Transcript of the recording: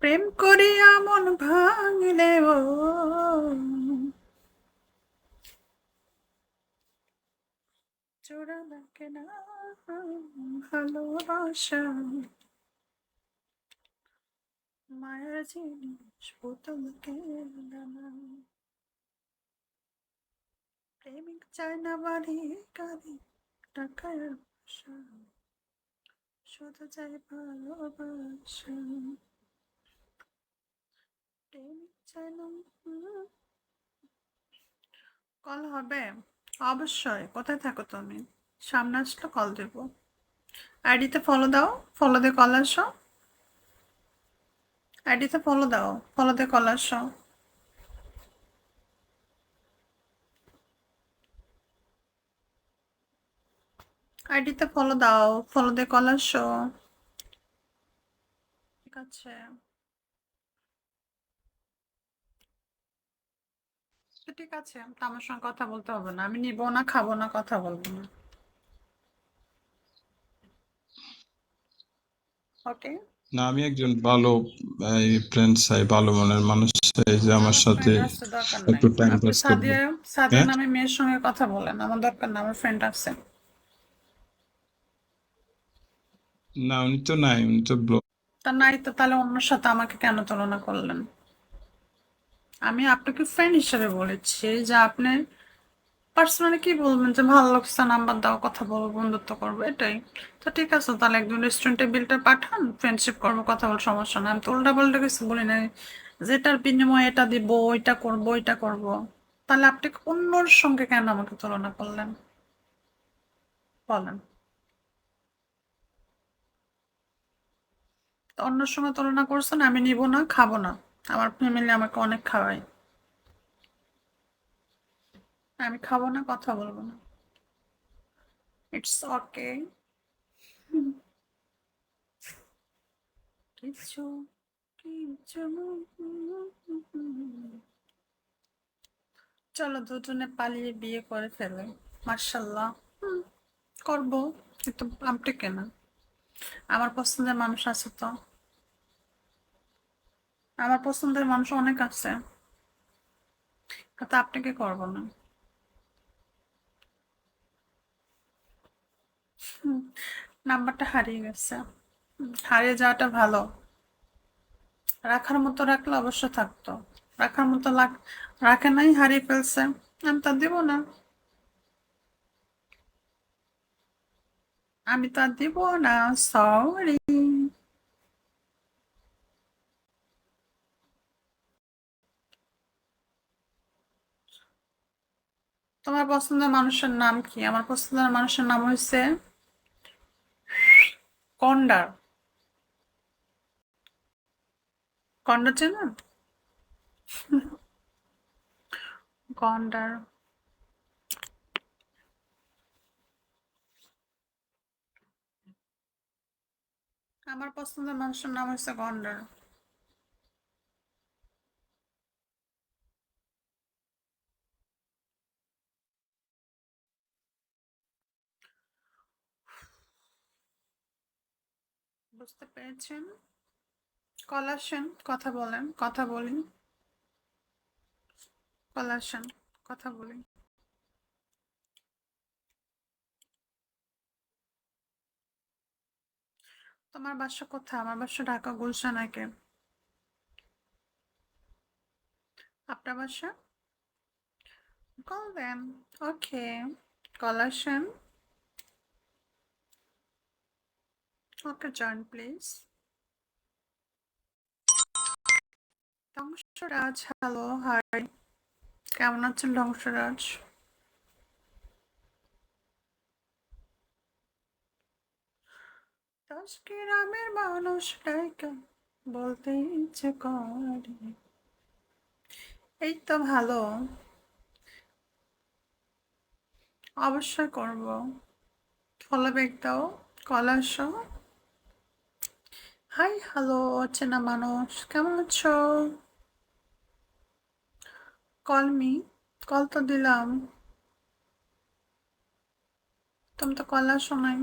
প্রেম করিয়া মন ভাঙিলে ও জোড়া লাগে না ভালোবাসা, মায়ার জিনিস পুতুলকে না। প্রেমিক চায় না বাড়ি গাড়ি টাকার আশা, শুধু চাই ভালোবাসা। প্রেমিক চায় না। কল হবে অবশ্যই। কোথায় থাকো তুমি? সামনে আসলে কল দেবো। আইডিতে ফলো দাও, ফলো দিয়ে কল আসো। আইডিতে ফলো দাও, ফলো দিয়ে কল আসো। আইডিতে ফলো দাও, ফলো দিয়ে কল আসো। ঠিক আছে, তো ঠিক আছে, তো আমার সঙ্গে কথা বলতে হবে না, আমি নিবো না, খাবো না, কথা বলবো না। ওকে। না, আমি একজন ভালো ফ্রেন্ড চাই, ভালো মনের মানুষ চাই যে আমার আমার সাথে ফ্রেন্ড আসতে দরকার নাই। একটু টাইম আপনি পাস করবে। সাদিয়া, সাদিয়া হ্যাঁ, নামে মেয়ের সঙ্গে কথা বলেন, আমার দরকার না, আমার ফ্রেন্ড আছে। না উনি তো নাই, উনি তো ব্লক। তা নাই তো তাহলে অন্যর সাথে আমাকে কেন তুলনা করলেন? আমি আপনাকে ফ্রেন্ড হিসেবে বলেছি যে আপনি পার্সোনালি কি বলবেন যে ভালো লাগছে, নাম্বার দাও, কথা বলবো, বন্ধুত্ব করবো, এটাই। তো ঠিক আছে, তাহলে একদিন রেস্টুরেন্টে বিলটা পাঠান, ফ্রেন্ডশিপ করবো, কথা বল, সমস্যা না। আমি তো উল্টা পাল্টা কিছু বলি নাই, যেটার বিনিময়ে এটা দিব, ওইটা করবো, ওইটা করবো। তাহলে আপনি অন্যর সঙ্গে কেন আমাকে তুলনা করলেন বলেন? তো অন্যর সঙ্গে তুলনা করছেন, আমি নিব না, খাবো না। আমার ফ্যামিলি আমাকে অনেক খাওয়ায়, আমি খাবো না, কথা বলবো না। It's okay. কিছু কিছু চলো দুজনে পালিয়ে বিয়ে করে ফেলে। মার্শাল্লাহ। করবো, কিন্তু আপনি কেনা, আমার পছন্দের মানুষ আছে তো, আমার পছন্দের মানুষ অনেক আছে, কিন্তু আপনাকে করবো না। হুম, নাম্বারটা হারিয়ে গেছে। হারিয়ে যাওয়াটা ভালো, রাখার মতো রাখলে অবশ্য থাকতো। রাখার মতো রাখে নাই, হারিয়ে ফেলছে, আমি তা দিব না, আমি তা দিব না। সরি। তোমার পছন্দের মানুষের নাম কি? আমার পছন্দের মানুষের নাম হয়েছে কন্ডার। কন্ডার চেনেন? গন্ডার। আমার পছন্দের মানুষের নাম হচ্ছে গন্ডার। বুঝতে পেরেছেন? কল আসেন, কথা বলেন, কথা বলি। কল আসেন, কথা বলি। তোমার বাসা কোথায়? আমার বাসা ঢাকা গুলশান একে। আপনার বাসা? কল দেন। ওকে, কল আসেন। Okay, join please. Dhwangsaraj, hello, hi. কেমন আছেন ধ্বংসরাজ? দশ গ্রামের মানুষটাকে বলতে ইচ্ছে করে। এই তো ভালো। অবশ্যই করব। ফলো ব্যাক দাও, কল আসো। হাই, হ্যালো, অচেনা মানুষ, কেমন আছো? Call me. কল তো দিলাম, তুমি তো কল আসো নাই।